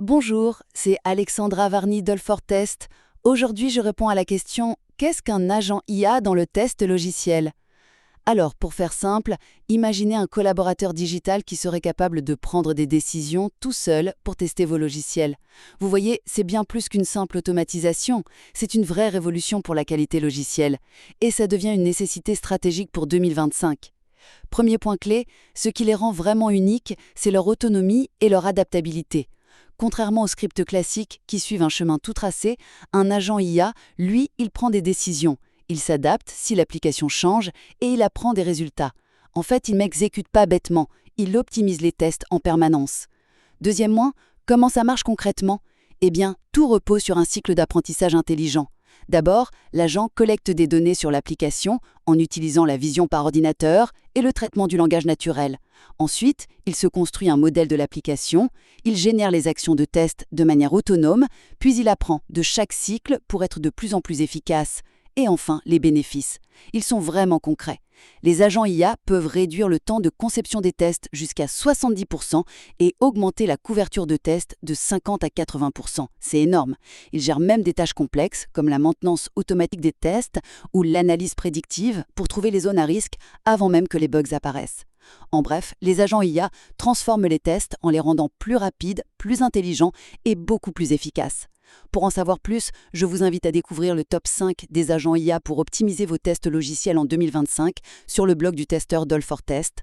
Bonjour, c'est Alexandra Varny d'Olfortest. Aujourd'hui, je réponds à la question qu'est-ce qu'un agent IA dans le test logiciel? Alors, pour faire simple, imaginez un collaborateur digital qui serait capable de prendre des décisions tout seul pour tester vos logiciels. Vous voyez, c'est bien plus qu'une simple automatisation, c'est une vraie révolution pour la qualité logicielle. Et ça devient une nécessité stratégique pour 2025. Premier point clé, ce qui les rend vraiment uniques, c'est leur autonomie et leur adaptabilité. Contrairement aux scripts classiques qui suivent un chemin tout tracé, un agent IA, lui, il prend des décisions. Il s'adapte si l'application change et il apprend des résultats. En fait, il n'exécute pas bêtement, il optimise les tests en permanence. Deuxièmement, comment ça marche concrètement? Eh bien, tout repose sur un cycle d'apprentissage intelligent. D'abord, l'agent collecte des données sur l'application en utilisant la vision par ordinateur et le traitement du langage naturel. Ensuite, il se construit un modèle de l'application, il génère les actions de test de manière autonome, puis il apprend de chaque cycle pour être de plus en plus efficace. Et enfin, les bénéfices. Ils sont vraiment concrets. Les agents IA peuvent réduire le temps de conception des tests jusqu'à 70% et augmenter la couverture de tests de 50 à 80%. C'est énorme. Ils gèrent même des tâches complexes comme la maintenance automatique des tests ou l'analyse prédictive pour trouver les zones à risque avant même que les bugs apparaissent. En bref, les agents IA transforment les tests en les rendant plus rapides, plus intelligents et beaucoup plus efficaces. Pour en savoir plus, je vous invite à découvrir le top 5 des agents IA pour optimiser vos tests logiciels en 2025 sur le blog du testeur d'Olfortest.